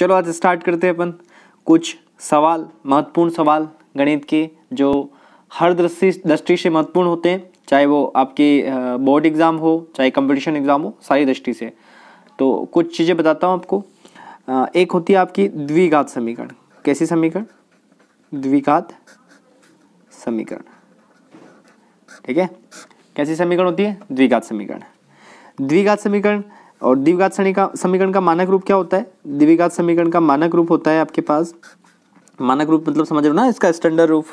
चलो आज स्टार्ट करते हैं अपन कुछ सवाल, महत्वपूर्ण सवाल गणित के जो हर दृष्टि से महत्वपूर्ण होते हैं, चाहे वो आपके बोर्ड एग्ज़ाम हो चाहे कंपटीशन एग्ज़ाम हो, सारी दृष्टि से। तो कुछ चीज़ें बताता हूँ आपको। एक होती है आपकी द्विघात समीकरण। कैसी समीकरण? द्विघात समीकरण। ठीक है, कैसी समीकरण होती है? द्विघात समीकरण। द्विघात समीकरण और द्विघात समीकरण का मानक रूप क्या होता है? द्विघात समीकरण का मानक रूप होता है आपके पास, मानक रूप मतलब समझ रहे हो ना, इसका स्टैंडर्ड रूप।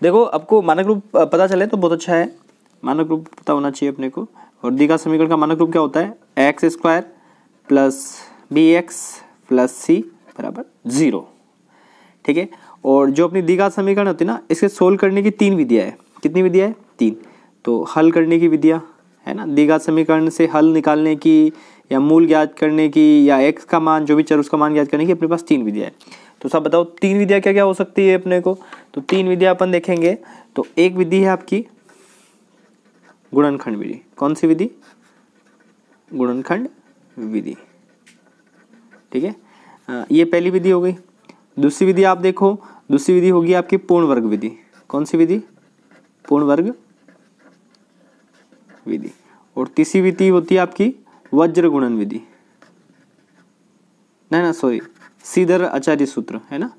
देखो आपको मानक रूप पता चले तो बहुत अच्छा है, मानक रूप पता होना चाहिए अपने को। और द्विघात समीकरण का मानक रूप क्या होता है? X square plus b x plus c बराबर 0। ठीक है, और जो अपनी द्विघात समीकरण होती है ना, इसके सोल्व करने की 3 विधियाँ है। कितनी विधियाँ है? 3। तो हल करने की विधियाँ है ना, द्विघात समीकरण से हल निकालने की या मूल ज्ञात करने की या x का मान, जो भी चर उसका मान ज्ञात करने की अपने पास 3 विधियाँ है। तो सब बताओ 3 विधियाँ क्या क्या हो सकती है अपने को? तो 3 विधियाँ अपन देखेंगे। तो एक विधि है आपकी गुणनखंड विधि। कौन सी विधि? गुणनखंड विधि। ठीक है, ये पहली विधि हो गई। दूसरी विधि आप देखो, दूसरी विधि होगी आपकी पूर्ण वर्ग विधि। कौन सी विधि? पूर्ण वर्ग विधि। और तीसरी विधि होती है आपकी वज्र गुणन विधि। सीधर आचार्य सूत्र है ना,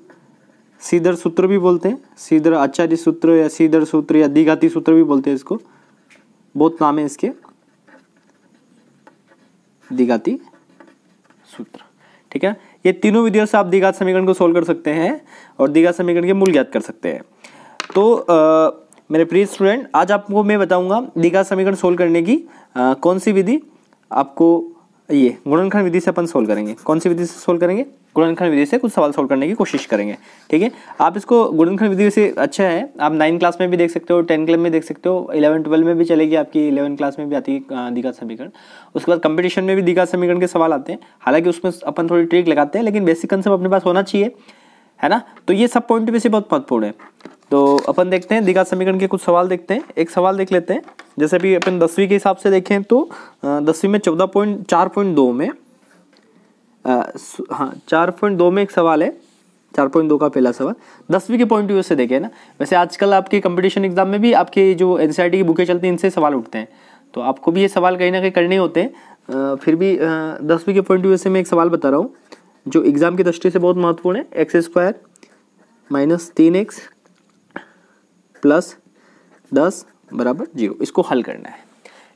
सीधर सूत्र भी बोलते हैं, सीधर आचार्य सूत्र या सीधर सूत्र या द्विघाती सूत्र भी बोलते हैं इसको, बहुत नाम है इसके, द्विघाती सूत्र। ठीक है, ये तीनों विधियों से आप द्विघात समीकरण को सोल्व कर सकते हैं और द्विघात समीकरण के मूल ज्ञात कर सकते हैं। तो मेरे प्रिय स्टूडेंट, आज आपको मैं बताऊंगा द्विघात समीकरण सोल्व करने की कौन सी विधि। आपको ये गुणनखंड विधि से अपन सोल्व करेंगे। कौन सी विधि से सोल्व करेंगे? गुणनखंड विधि से कुछ सवाल सोल्व करने की कोशिश करेंगे। ठीक है, आप इसको गुणनखंड विधि से अच्छा है, आप 9 क्लास में भी देख सकते हो, 10 क्लास में देख सकते हो, 11-12 में भी चलेगी, आपकी 11 क्लास में भी आती है द्विघात समीकरण। उसके बाद कंपटीशन में भी द्विघात समीकरण के सवाल आते हैं, हालांकि उसमें अपन थोड़ी ट्रिक लगाते हैं, लेकिन बेसिक कंसेप्ट अपने पास होना चाहिए, है ना। तो ये सब पॉइंट वैसे बहुत महत्वपूर्ण है। तो अपन देखते हैं द्विघात समीकरण के कुछ सवाल देखते हैं। एक सवाल देख लेते हैं, जैसे अभी अपन 10वीं के हिसाब से देखें तो 10वीं में 14.4.2 में 4.2 में एक सवाल है, 4.2 का पहला सवाल 10वीं के पॉइंट ऑफ व्यू से देखें ना। वैसे आजकल आपके कंपटीशन एग्जाम में भी आपके जो एनसीईआरटी की बुकें चलती हैं, इनसे सवाल उठते हैं, तो आपको भी ये सवाल कहीं ना कहीं करने होते हैं। फिर भी 10वीं के पॉइंट ऑफ व्यू से मैं एक सवाल बता रहा हूँ जो एग्जाम की दृष्टि से बहुत महत्वपूर्ण है। X square minus 3x plus 10 बराबर 0, इसको हल करना है।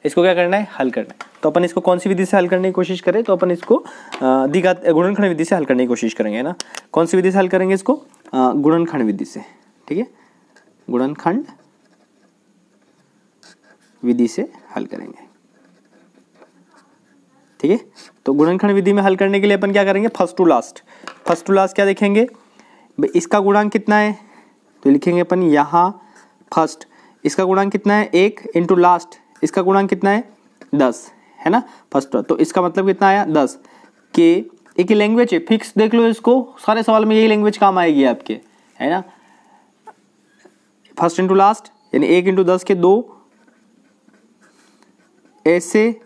इसको क्या करना है? हल करना है। तो अपन इसको कौन सी विधि से हल करने की कोशिश करें? तो अपन इसको द्विघात गुणनखंड विधि से हल करने की कोशिश करेंगे, है ना। कौन सी विधि से हल करेंगे इसको? गुणनखंड विधि से। ठीक है, गुणनखंड विधि से हल करेंगे। ठीक है, तो गुणनखंड विधि में हल करने के लिए अपन क्या करेंगे? फर्स्ट टू लास्ट क्या देखेंगे? इसका गुणांक कितना है तो लिखेंगे अपन यहाँ फर्स्ट। इसका गुणांक कितना है? 1 इंटू लास्ट, इसका गुणांक कितना है? 10, है ना, फर्स्ट। तो इसका मतलब कितना आया? 10 के। एक लैंग्वेज है फिक्स, देख लो इसको, सारे सवाल में यही लैंग्वेज काम आएगी आपके, है ना। फर्स्ट इंटू लास्ट यानी 1 इंटू 10 के 2 ऐसे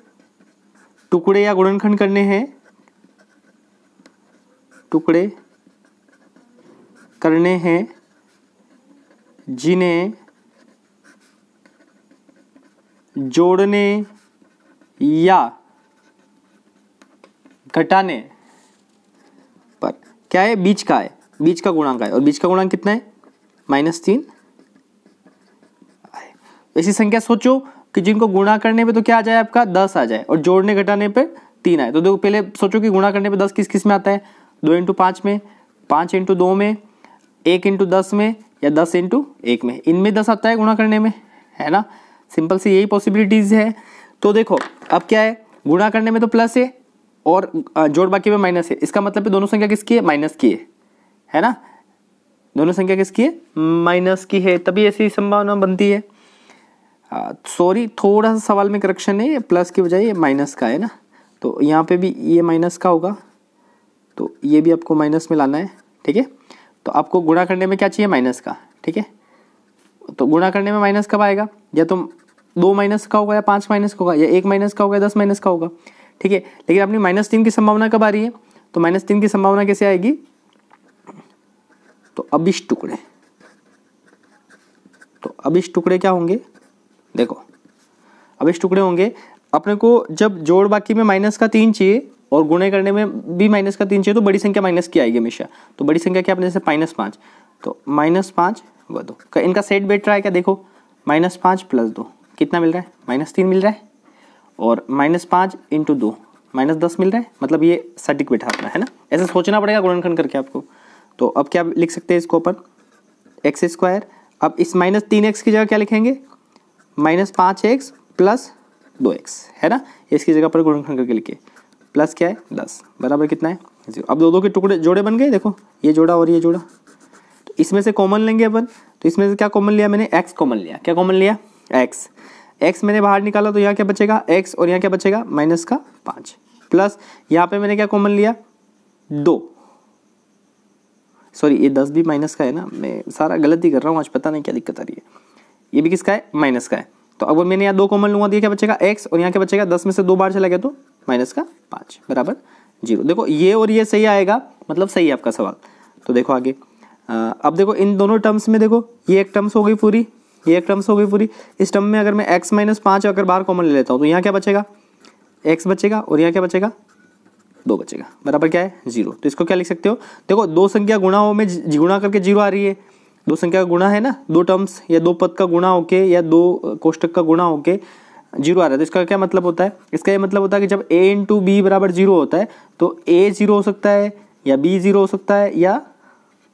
टुकड़े या गुणनखंड करने हैं, टुकड़े करने हैं जिन्हें जोड़ने या घटाने पर क्या है? बीच का है, बीच का गुणांक है। और बीच का गुणांक कितना है? -3। ऐसी संख्या सोचो कि जिनको गुणा करने पे तो क्या आ जाए आपका? 10 आ जाए, और जोड़ने घटाने पे 3 आए। तो देखो पहले सोचो कि गुणा करने पे 10 किस किस में आता है? 2 इंटू 5 में, 5 इंटू 2 में, 1 इंटू 10 में, या 10 इंटू 1 में। इनमें 10 आता है गुणा करने में, है ना। सिंपल सी यही पॉसिबिलिटीज है। तो देखो अब क्या है, गुणा करने में तो प्लस है और जोड़ बाकी में माइनस है। इसका मतलब दोनों संख्या किसकी है? माइनस की है ना। दोनों संख्या किसकी है? माइनस की है, तभी ऐसी संभावना बनती है। सॉरी, थोड़ा सा सवाल में करेक्शन है, प्लस की बजाय ये माइनस का है ना। तो यहाँ पे भी ये माइनस का होगा, तो ये भी आपको माइनस में लाना है। ठीक है, तो आपको गुणा करने में क्या चाहिए? माइनस का। ठीक है, तो गुणा करने में माइनस कब आएगा? या तो 2 माइनस का होगा, या 5 माइनस का होगा, या 1 माइनस का होगा, या 10 माइनस का होगा। ठीक है, लेकिन अपनी -3 की संभावना कब आ रही है? तो -3 की संभावना कैसे आएगी? तो अबिश टुकड़े, तो अबिश टुकड़े क्या होंगे? देखो अबिश टुकड़े होंगे, अपने को जब जोड़ बाकी में -3 चाहिए और गुणे करने में भी -3 चाहिए, तो बड़ी संख्या माइनस की आएगी हमेशा। तो बड़ी संख्या क्या अपने जैसे -5, तो -5 व 2, इनका सेट बैठ रहा है क्या? देखो -5 + 2 कितना मिल रहा है? -3 मिल रहा है, और -5 × 2 -10 मिल रहा है, मतलब ये सटीक बैठा अपना, है ना? ऐसे सोचना पड़ेगा गुणनखंड करके आपको। तो अब क्या लिख सकते हैं इसको अपन? x²। अब इस -3x की जगह क्या लिखेंगे? -5x + 2x, है ना? इसकी जगह पर गुणनखंड करके लिखे, प्लस क्या है 10 बराबर कितना है 0। अब दो के टुकड़े जोड़े बन गए, देखो ये जोड़ा और ये जोड़ा, तो इसमें से कॉमन लेंगे अपन। तो इसमें से क्या कॉमन लिया मैंने? x कॉमन लिया। क्या कॉमन लिया? x मैंने बाहर निकाला, तो यहाँ क्या बचेगा? x, और यहाँ क्या बचेगा? -5, प्लस यहाँ पे मैंने क्या कॉमन लिया? 2, सॉरी ये 10 भी माइनस का है ना, मैं सारा गलती कर रहा हूँ आज, पता नहीं क्या दिक्कत आ रही है। ये भी किसका है? माइनस का है। तो अब मैंने यहाँ 2 कॉमन लूँगा, तो ये क्या बचेगा? x, और यहाँ क्या बचेगा? 10 में से 2 बार चला गया तो -5 बराबर 0। देखो ये और ये सही आएगा, मतलब सही है आपका सवाल। तो देखो आगे, अब देखो इन दोनों टर्म्स में, देखो ये एक टर्म्स हो गई पूरी, ये एक टर्म्स हो गई पूरी। इस टर्म में अगर मैं x - 5 अगर बाहर कॉमन ले लेता हूँ, तो यहाँ क्या बचेगा? x बचेगा, और यहाँ क्या बचेगा? 2 बचेगा, बराबर क्या है? 0। तो इसको क्या लिख सकते हो? देखो दो संख्या गुणाओं में गुणा करके 0 आ रही है, दो संख्या का गुणा है ना, दो टर्म्स या दो पद का गुणा होके या दो कोष्टक का गुणा होके 0 आ रहा है। तो इसका क्या मतलब होता है? इसका ये मतलब होता है कि जब a × b बराबर 0 होता है, तो a 0 हो सकता है या b 0 हो सकता है, या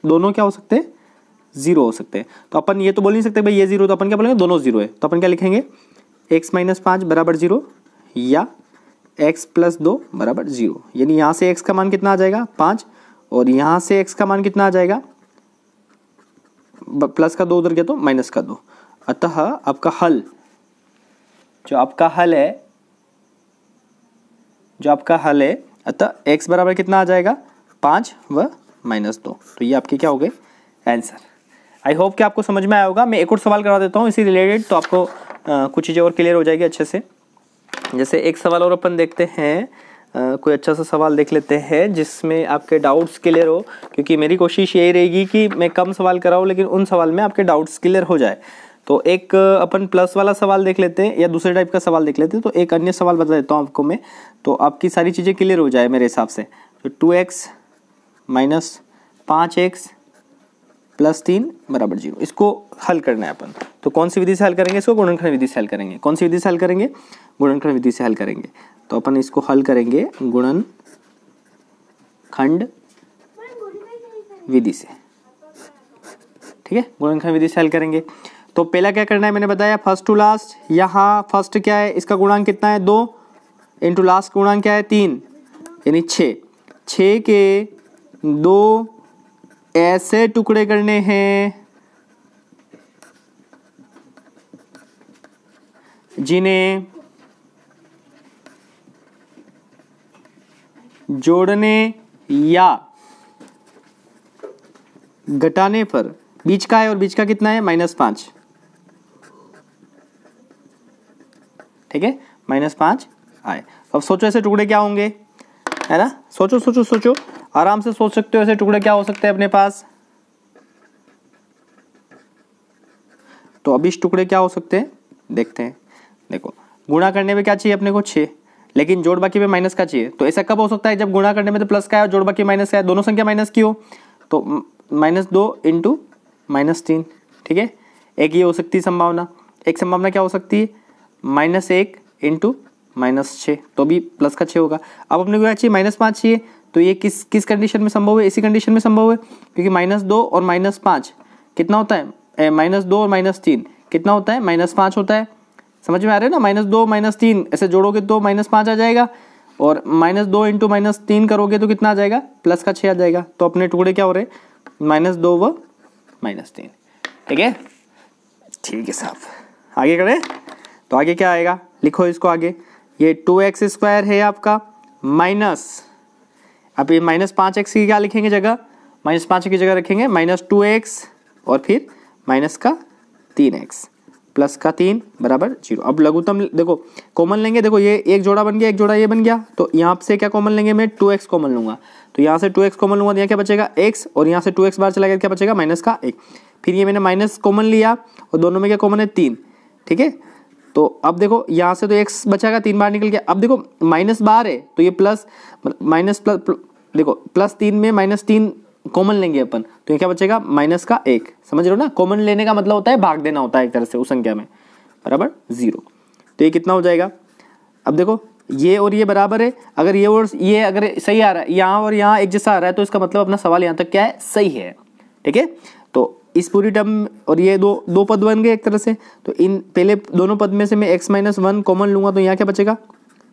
दोनों क्या हो सकते हैं? 0 हो सकते हैं। तो अपन ये तो बोल नहीं सकते भाई ये 0, तो अपन क्या बोलेंगे? दोनों 0 है। तो अपन क्या लिखेंगे? x - 5 बराबर 0 या x + 2 बराबर 0। यानी यहाँ से x का मान कितना आ जाएगा? 5, और यहाँ से x का मान कितना आ जाएगा? प्लस का 2 उधर गया तो -2। अतः आपका हल, जो आपका हल है, अतः x बराबर कितना आ जाएगा? 5 व -2। तो ये आपके क्या हो गए? आंसर। आई होप कि आपको समझ में आया होगा। मैं एक और सवाल करा देता हूँ इसी रिलेटेड, तो आपको कुछ चीज़ें और क्लियर हो जाएगी अच्छे से। जैसे एक सवाल और अपन देखते हैं, कोई अच्छा सा सवाल देख लेते हैं जिसमें आपके डाउट्स क्लियर हो, क्योंकि मेरी कोशिश यही रहेगी कि मैं कम सवाल कराऊँ लेकिन उन सवाल में आपके डाउट्स क्लियर हो जाए। तो एक अपन प्लस वाला सवाल देख लेते हैं या दूसरे टाइप का सवाल देख लेते हैं। तो एक अन्य सवाल बता देता हूँ आपको मैं, तो आपकी सारी चीज़ें क्लियर हो जाए मेरे हिसाब से। तो 2x - 5x + 3 बराबर 0, इसको हल करना है अपन। तो कौन सी विधि से हल करेंगे? इसको गुणनखंड विधि से हल करेंगे। कौन सी विधि से हल करेंगे? गुणनखंड विधि से हल करेंगे। तो अपन इसको हल करेंगे गुणनखंड विधि से, ठीक है? गुणनखंड विधि से हल करेंगे। तो पहला क्या करना है मैंने बताया, फर्स्ट टू लास्ट। यहाँ फर्स्ट क्या है? इसका गुणांक कितना है? 2, इंटू लास्ट का गुणांक क्या है? 3, यानी 6। 6 के 2 ऐसे टुकड़े करने हैं जिन्हें जोड़ने या घटाने पर बीच का है, और बीच का कितना है? -5, ठीक है? -5 आए। अब सोचो ऐसे टुकड़े क्या होंगे, है ना? सोचो सोचो सोचो, आराम से सोच सकते हो ऐसे टुकड़े क्या हो सकते हैं अपने पास। तो अब इस टुकड़े क्या हो सकते हैं देखते हैं। देखो गुणा करने में क्या चाहिए अपने को? 6, लेकिन जोड़ बाकी में माइनस का चाहिए। तो ऐसा कब हो सकता है? जब गुणा करने में तो प्लस का है और जोड़ बाकी माइनस का है, दोनों संख्या माइनस की हो। तो -2 × -3, ठीक है? एक ये हो सकती है संभावना। एक संभावना क्या हो सकती है? -1 × -6, तो भी प्लस का 6 होगा। अब अपने को क्या चाहिए? -5 चाहिए। तो ये किस कंडीशन में संभव है? इसी कंडीशन में संभव है, क्योंकि -2 और -5 कितना होता है? -2 और -3 कितना होता है? -5 होता है। समझ में आ रहा है ना? -2 -3 ऐसे जोड़ोगे तो -5 आ जाएगा, और -2 × -3 करोगे तो कितना आ जाएगा? प्लस का 6 आ जाएगा। तो अपने टुकड़े क्या हो रहे? -2 व -3, ठीक है? ठीक है साहब, आगे करें। तो आगे क्या आएगा? लिखो इसको आगे। ये 2x² है आपका, माइनस, अब ये -5x की क्या लिखेंगे जगह? -5 की जगह रखेंगे -2x, और फिर -3x प्लस का 3 बराबर 0। अब लघुत्तम देखो कॉमन लेंगे, देखो ये एक जोड़ा बन गया, एक जोड़ा ये बन गया, तो यहाँ से क्या कॉमन लेंगे, मैं 2x कॉमन लूँगा, तो यहाँ से 2x कॉमन लूँगा तो यहाँ क्या बचेगा x, और यहाँ से 2x बाहर चला गया क्या बचेगा माइनस का 1। फिर ये मैंने माइनस कॉमन लिया और दोनों में क्या कॉमन है 3, ठीक है। तो अब देखो यहाँ से तो x बचाएगा, 3 बाहर निकल गया। अब देखो माइनस बाहर है तो ये प्लस माइनस प्लस, देखो प्लस 3 में माइनस 3 कॉमन लेंगे अपन, तो ये क्या बचेगा माइनस का 1। समझ रहे हो ना, कॉमन लेने का मतलब होता है भाग देना होता है एक तरह से उस संख्या में, बराबर 0। तो ये कितना हो जाएगा, अब देखो ये और ये बराबर है, अगर ये और ये अगर सही आ रहा है, यहाँ और यहाँ एक जैसा आ रहा है, तो इसका मतलब अपना सवाल यहाँ तक क्या है, सही है, ठीक है। तो इस पूरी टर्म और ये दो पद बन गए एक तरह से, तो इन पहले दोनों पद में से मैं x-1 कॉमन लूँगा, तो यहाँ क्या बचेगा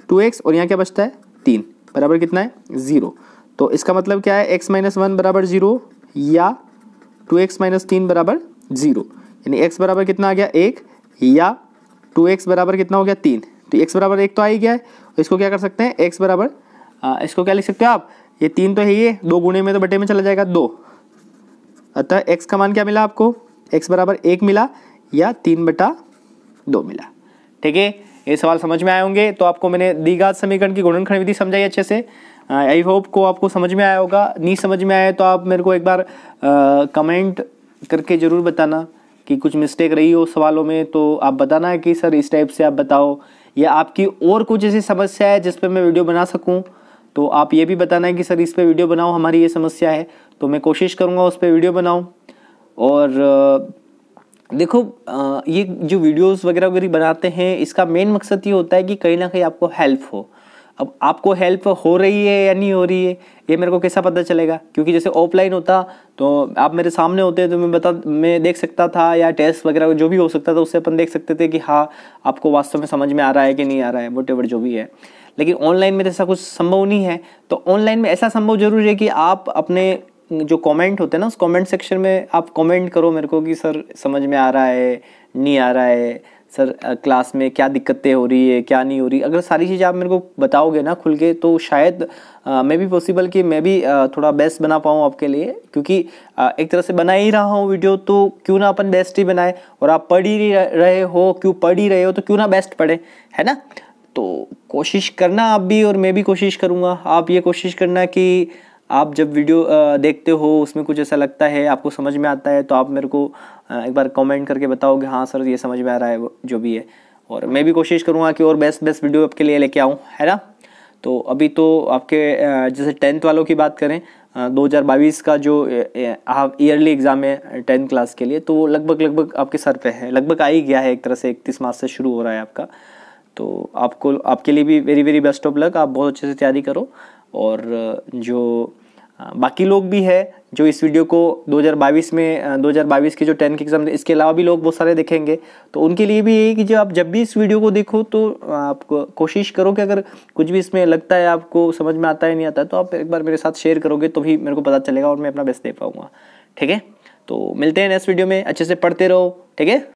2x, और यहाँ क्या बचता है 3, बराबर कितना है 0। तो इसका मतलब क्या है, x-1 बराबर 0 या 2x-3 बराबर 0, यानी x बराबर कितना आ गया 1 या 2x बराबर कितना हो गया 3। तो x बराबर 1 तो आ ही गया है, तो इसको क्या कर सकते हैं, x बराबर इसको क्या लिख सकते हो आप, ये 3 तो है, ये 2 गुणे में तो बटे में चला जाएगा 2, अतः x का मान क्या मिला आपको, x बराबर 1 मिला या 3/2 मिला, ठीक है। ये सवाल समझ में आए होंगे। तो आपको मैंने द्विघात समीकरण की गुणनखंड विधि समझाई अच्छे से, आई होप को आपको समझ में आया होगा। नहीं समझ में आया तो आप मेरे को एक बार कमेंट करके ज़रूर बताना कि कुछ मिस्टेक रही हो सवालों में, तो आप बताना है कि सर इस टाइप से आप बताओ, या आपकी और कुछ ऐसी समस्या है जिस पर मैं वीडियो बना सकूं, तो आप ये भी बताना है कि सर इस पे वीडियो बनाओ, हमारी ये समस्या है, तो मैं कोशिश करूँगा उस पर वीडियो बनाऊँ। और देखो ये जो वीडियोस वगैरह बनाते हैं, इसका मेन मकसद ये होता है कि कहीं ना कहीं आपको हेल्प हो। अब आपको हेल्प हो रही है या नहीं हो रही है, ये मेरे को कैसा पता चलेगा, क्योंकि जैसे ऑफलाइन होता तो आप मेरे सामने होते तो मैं देख सकता था, या टेस्ट वगैरह जो भी हो सकता था उससे अपन देख सकते थे कि हाँ आपको वास्तव में समझ में आ रहा है कि नहीं आ रहा है, व्हाटएवर जो भी है। लेकिन ऑनलाइन में तो ऐसा कुछ संभव नहीं है। तो ऑनलाइन में ऐसा संभव जरूर है कि आप अपने जो कमेंट होते हैं ना, उस कमेंट सेक्शन में आप कमेंट करो मेरे को कि सर समझ में आ रहा है, नहीं आ रहा है, सर क्लास में क्या दिक्कतें हो रही है, क्या नहीं हो रही। अगर सारी चीज़ें आप मेरे को बताओगे ना खुल के, तो शायद मैं भी पॉसिबल कि मैं भी थोड़ा बेस्ट बना पाऊँ आपके लिए, क्योंकि एक तरह से बना ही रहा हूँ वीडियो, तो क्यों ना अपन बेस्ट ही बनाए। और आप पढ़ ही रहे हो, तो क्यों ना बेस्ट पढ़े, है ना। तो कोशिश करना आप भी, और मैं भी कोशिश करूँगा। आप ये कोशिश करना कि आप जब वीडियो देखते हो उसमें कुछ ऐसा लगता है, आपको समझ में आता है, तो आप मेरे को एक बार कमेंट करके बताओगे हाँ सर ये समझ में आ रहा है, जो भी है। और मैं भी कोशिश करूँगा कि और बेस्ट वीडियो आपके लिए लेके आऊँ, है ना। तो अभी तो आपके जैसे 10th वालों की बात करें, 2022 का जो ईयरली एग्ज़ाम है 10th क्लास के लिए, तो लगभग आपके सर पे है, लगभग आ ही गया है एक तरह से, 31 मार्च से शुरू हो रहा है आपका। तो आपके लिए भी वेरी बेस्ट ऑफ लक, आप बहुत अच्छे से तैयारी करो। और जो बाकी लोग भी है जो इस वीडियो को 2022 के जो 10 के एग्जाम, इसके अलावा भी लोग बहुत सारे देखेंगे, तो उनके लिए भी यही कि जब जब भी इस वीडियो को देखो तो आप कोशिश करो कि अगर कुछ भी इसमें लगता है आपको समझ में आता है नहीं आता है, तो आप एक बार मेरे साथ शेयर करोगे तो भी मेरे को पता चलेगा और मैं अपना बेस्ट दे पाऊंगा, ठीक है। तो मिलते हैं नेक्स्ट वीडियो में, अच्छे से पढ़ते रहो, ठीक है।